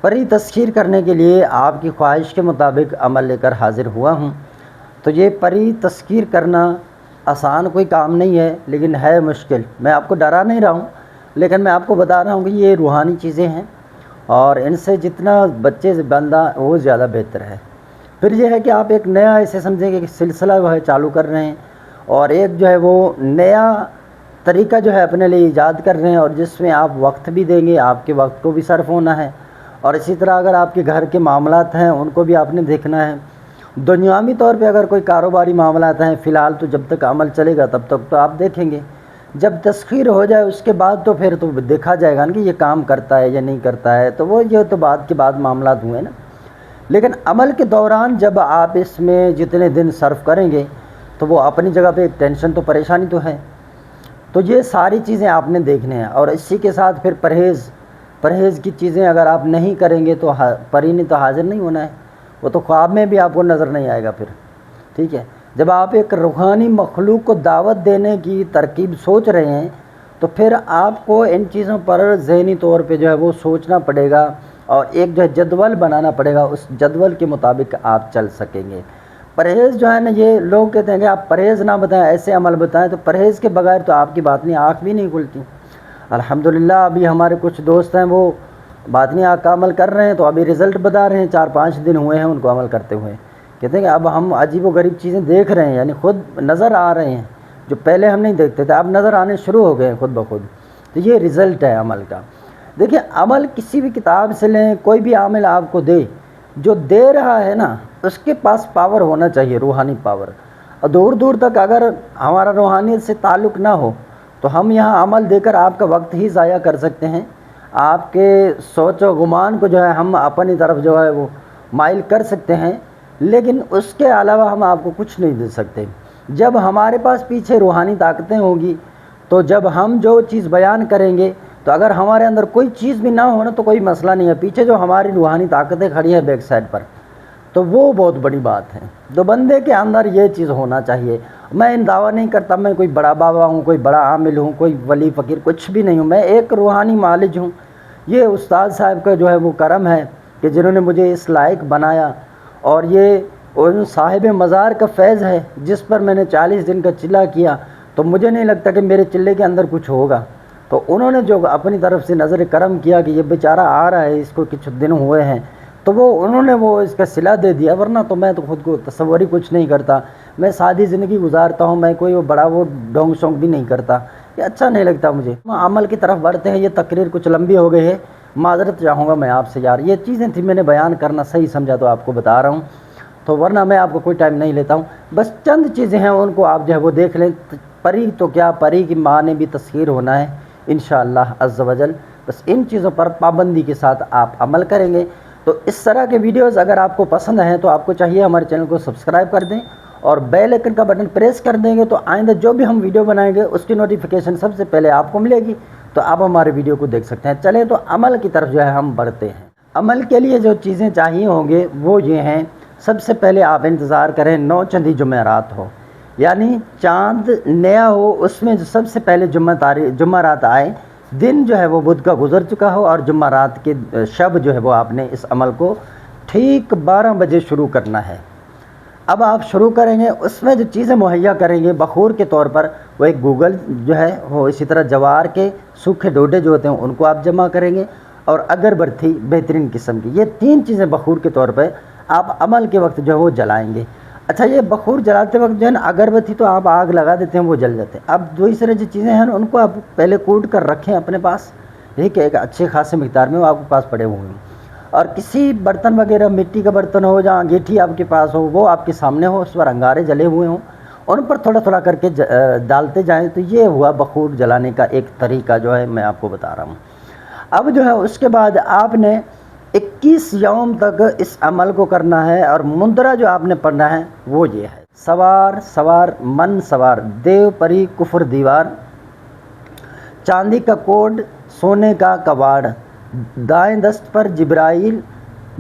پری تسخیر کرنے کے لیے آپ کی خواہش کے مطابق عمل لے کر حاضر ہوا ہوں۔ تو یہ پری تسخیر کرنا آسان کوئی کام نہیں ہے، لیکن ہے مشکل۔ میں آپ کو ڈرا نہیں رہا ہوں، لیکن میں آپ کو بتا رہا ہوں کہ یہ روحانی چیزیں ہیں، اور ان سے جتنا بچے سے بندہ وہ زیادہ بہتر ہے۔ پھر یہ ہے کہ آپ ایک نیا ایسے سمجھیں کہ سلسلہ وہ ہے چالو کر رہے ہیں، اور ایک جو ہے وہ نیا طریقہ جو ہے اپنے لیے ایجاد کر رہے ہیں، اور جس میں آپ وقت بھی دیں گے، آپ کے وقت کو بھی صرف ہونا ہے، اور اسی طرح اگر آپ کے گھر کے معاملات ہیں ان کو بھی آپ نے دیکھنا ہے۔ دنیاوی طور پہ اگر کوئی کاروباری معاملات ہیں، فی الحال تو جب تک عمل چلے گا تب تک تو آپ دیکھیں گے، جب تسخیر ہو جائے اس کے بعد تو پھر تو دیکھا جائے گا نا کہ یہ کام کرتا ہے یا نہیں کرتا ہے، تو وہ یہ تو بعد کے بعد معاملات ہوئے نا۔ لیکن عمل کے دوران جب آپ اس میں جتنے دن صرف کریں گے تو وہ اپنی جگہ پہ ایک ٹینشن تو پریشانی تو ہے، تو یہ ساری چیزیں آپ نے دیکھنے ہیں، اور اسی کے ساتھ پھر پرہیز کی چیزیں اگر آپ نہیں کریں گے تو پری نے تو حاضر نہیں ہونا ہے، وہ تو خواب میں بھی آپ کو نظر نہیں آئے گا پھر، ٹھیک ہے۔ جب آپ ایک روحانی مخلوق کو دعوت دینے کی ترکیب سوچ رہے ہیں تو پھر آپ کو ان چیزوں پر ذہنی طور پہ جو ہے وہ سوچنا پڑے گا، اور ایک جو ہے جدول بنانا پڑے گا، اس جدول کے مطابق آپ چل سکیں گے۔ پرہیز جو ہے نا، یہ لوگ کہتے ہیں کہ آپ پرہیز نہ بتائیں، ایسے عمل بتائیں، تو پرہیز کے بغیر تو آپ کی باطنی آنکھ بھی نہیں کھلتی۔ الحمدللہ ابھی ہمارے کچھ دوست ہیں وہ باطنی آنکھ کا عمل کر رہے ہیں، تو ابھی رزلٹ بتا رہے ہیں، 4-5 دن ہوئے ہیں ان کو عمل کرتے ہوئے، کہتے ہیں کہ اب ہم عجیب و غریب چیزیں دیکھ رہے ہیں، یعنی خود نظر آ رہے ہیں، جو پہلے ہم نہیں دیکھتے تھے اب نظر آنے شروع ہو گئے ہیں خود بخود۔ تو یہ رزلٹ ہے عمل کا۔ دیکھیں، عمل کسی بھی کتاب سے لیں، کوئی بھی عامل آپ کو دے، جو دے رہا ہے نا اس کے پاس پاور ہونا چاہیے، روحانی پاور، اور دور دور تک اگر ہمارا روحانیت سے تعلق نہ ہو تو ہم یہاں عمل دے کر آپ کا وقت ہی ضائع کر سکتے ہیں، آپ کے سوچ و گمان کو جو ہے ہم اپنی طرف جو ہے وہ مائل کر سکتے ہیں، لیکن اس کے علاوہ ہم آپ کو کچھ نہیں دے سکتے۔ جب ہمارے پاس پیچھے روحانی طاقتیں ہوں گی تو جب ہم جو چیز بیان کریں گے، تو اگر ہمارے اندر کوئی چیز بھی نہ ہونا تو کوئی مسئلہ نہیں ہے، پیچھے جو ہماری روحانی طاقتیں کھڑی ہیں بیک سائڈ پر، تو وہ بہت بڑی بات ہے۔ تو بندے کے اندر یہ چیز ہونا چاہیے۔ میں دعویٰ نہیں کرتا میں کوئی بڑا بابا ہوں، کوئی بڑا عامل ہوں، کوئی ولی فقیر، کچھ بھی نہیں ہوں، میں ایک روحانی معالج ہوں۔ یہ استاد صاحب کا جو ہے وہ کرم ہے کہ جنہوں نے مجھے اس لائق بنایا، اور یہ ان صاحب مزار کا فیض ہے جس پر میں نے 40 دن کا چلہ کیا، تو مجھے نہیں لگتا کہ میرے چلے کے اندر کچھ ہوگا، تو انہوں نے جو اپنی طرف سے نظر کرم کیا کہ یہ بیچارہ آ رہا ہے، اس کو کچھ دن ہوئے ہیں، تو انہوں نے اس کا صلہ دے دیا، ورنہ تو میں تو خود کو تصور ہی کچھ نہیں کرتا، میں سادی زندگی گزارتا ہوں، میں کوئی بڑا ڈونگ شونگ بھی نہیں کرتا، یہ اچھا نہیں لگتا مجھے۔ عمل کی طرف بڑھتے ہیں، یہ تقریر کچھ لمبی ہو گئی ہے، معذرت چاہوں گا میں آپ سے یار، یہ چیزیں تھی میں نے بیان کرنا صحیح سمجھا تو آپ کو بتا رہا ہوں، تو ورنہ میں آپ کو کوئی ٹائم نہیں لیتا ہوں، بس چند چیزیں ہیں ان کو آپ جو ہے وہ دیکھ لیں۔ پری تو کیا، پری کی ماں نے بھی تسخیر ہونا ہے انشاءاللہ عز و جل، بس ان چیزوں پر پابندی کے ساتھ آپ عمل کریں گے۔ تو اس طرح کے ویڈیوز اگر آپ کو پسند ہیں تو آپ کو چاہیے ہمارے چینل کو سبسکرائب کر دیں، اور بیل آئکن کا بٹن پریس کر دیں گے تو آئندہ جو بھی ہم ویڈیو بنائیں گے اس کی نوٹیفیکیشن سب سے پہلے آپ کو ملے گی، تو آپ ہمارے ویڈیو کو دیکھ سکتے ہیں۔ چلیں تو عمل کی طرف جو ہے ہم بڑھتے ہیں۔ عمل کے لیے جو چیزیں چاہیے ہوں گے وہ یہ ہیں، سب سے پہلے آپ انتظار کریں 9 چندی جمعرات ہو، یعنی چاند نیا ہو، اس میں جو سب سے پہلے جمعہ رات آئے، دن جو ہے وہ بدھ کا گزر چکا ہو، اور جمعہ رات کے شب جو ہے وہ آپ نے اس عمل کو ٹھیک 12 بجے شروع کرنا ہے۔ اب آپ شروع کریں گے، اس میں جو چیزیں مہیا کریں گے بخور کے طور پر، وہ ایک گوگل جو ہے وہ، اسی طرح جوار کے سوکھے ڈوڈے جو ہوتے ہیں ان کو آپ جمع کریں گے، اور اگربتی بہترین قسم کی، یہ 3 چیزیں بخور کے طور پہ آپ عمل کے وقت جو ہے وہ جلائیں گے۔ اچھا، یہ بخور جلاتے وقت جو ہے نا، اگربتی تو آپ آگ لگا دیتے ہیں وہ جل جاتے ہیں، اب دوسرے جو چیزیں ہیں ان کو آپ پہلے کوٹ کر رکھیں اپنے پاس، ٹھیک ہے، ایک اچھے خاصے مقدار میں وہ آپ کے پاس پڑے ہوئے ہیں، اور کسی برتن وغیرہ مٹی کا برتن ہو جہاں انگیٹھی آپ کے پاس ہو وہ آپ کے سامنے ہو، اس پر انگارے جلے ہوئے ہوں، ان پر تھوڑا تھوڑا کر کے ڈالتے جائیں، تو یہ ہوا بخور جلانے کا ایک طریقہ جو ہے میں آپ کو بتا رہا ہوں۔ اب جو ہے اس کے بعد آپ نے 21 یوم تک اس عمل کو کرنا ہے، اور مندرہ جو آپ نے پڑھنا ہے وہ یہ ہے: سوار سوار من سوار، دیو پری کفر دیوار، چاندی کا کوڈ سونے کا کواڑ، دائیں دست پر جبرائیل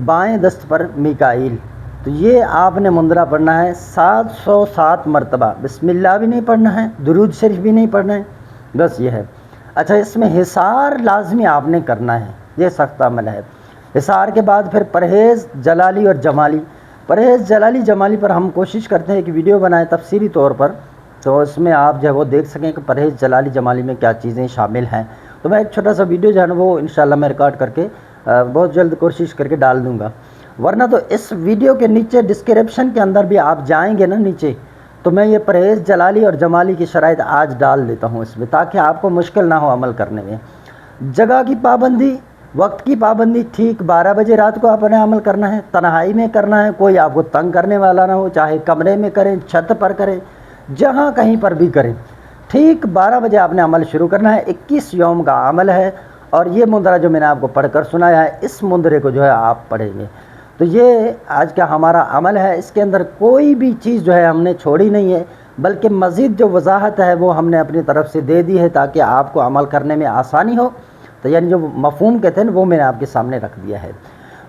بائیں دست پر میکائیل۔ تو یہ آپ نے مندرہ پڑھنا ہے 707 مرتبہ، بسم اللہ بھی نہیں پڑھنا ہے، درود شریف بھی نہیں پڑھنا ہے، بس یہ ہے۔ اچھا، اس میں حصار لازمی آپ نے کرنا ہے، یہ سخت عمل ہے، حصار کے بعد پھر پرہیز جلالی اور جمالی. پرہیز جلالی جمالی پر ہم کوشش کرتے ہیں کہ ویڈیو بنائیں تفصیلی طور پر، تو اس میں آپ جو ہے وہ دیکھ سکیں کہ پرہیز جلالی جمالی میں کیا چیزیں شامل ہیں. تو میں ایک چھوٹا سا ویڈیو جو ہے نا وہ انشاءاللہ میں ریکارڈ کر کے بہت جلد کوشش کر کے ڈال دوں گا. ورنہ تو اس ویڈیو کے نیچے ڈسکرپشن کے اندر بھی آپ جائیں گے نا نیچے، تو میں یہ پرہیز جلالی اور جمالی کی شرائط آج ڈال دیتا ہوں اس میں، تاکہ آپ کو مشکل نہ ہو عمل کرنے میں. جگہ کی پابندی، وقت کی پابندی، ٹھیک 12 بجے رات کو آپ نے عمل کرنا ہے، تنہائی میں کرنا ہے، کوئی آپ کو تنگ کرنے والا نہ ہو، چاہے کمرے میں کریں، چھت پر کریں، جہاں کہیں پر بھی کریں. ٹھیک 12 بجے آپ نے عمل شروع کرنا ہے. 21 یوم کا عمل ہے، اور یہ مندرہ جو میں نے آپ کو پڑھ کر سنایا ہے، اس مندرے کو جو ہے آپ پڑھیں گے. تو یہ آج کا ہمارا عمل ہے. اس کے اندر کوئی بھی چیز جو ہے ہم نے چھوڑی نہیں ہے، بلکہ مزید جو وضاحت ہے وہ ہم نے اپنی طرف سے دے دی ہے تاکہ آپ کو عمل کرنے میں آسانی ہو. تو یعنی جو مفہوم کہتے ہیں وہ میں نے آپ کے سامنے رکھ دیا ہے.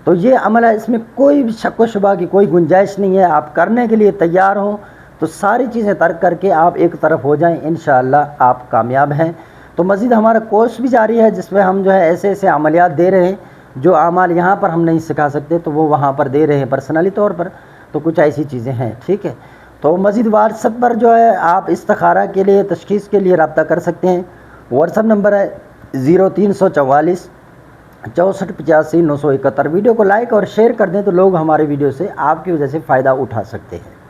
تو یہ عمل ہے، اس میں کوئی بھی شک و شبہ کی کوئی گنجائش نہیں ہے. آپ کرنے کے لیے تیار ہوں تو ساری چیزیں ترک کر کے آپ ایک طرف ہو جائیں، انشاءاللہ آپ کامیاب ہیں. تو مزید ہمارا کورس بھی جاری ہے، جس میں ہم جو ہے ایسے ایسے عملیات دے رہے ہیں جو اعمال یہاں پر ہم نہیں سکھا سکتے، تو وہ وہاں پر دے رہے ہیں پرسنلی طور پر. تو کچھ ایسی چیزیں ہیں، ٹھیک ہے. تو مزید واٹس ایپ پر جو ہے آپ استخارہ کے لیے، تشخیص کے لیے رابطہ کر سکتے ہیں. واٹس ایپ نمبر ہے 0344 6485 971. ویڈیو کو لائک اور شیئر کر دیں تو لوگ ہمارے ویڈیو سے آپ کی وجہ سے فائدہ اٹھا سکتے ہیں.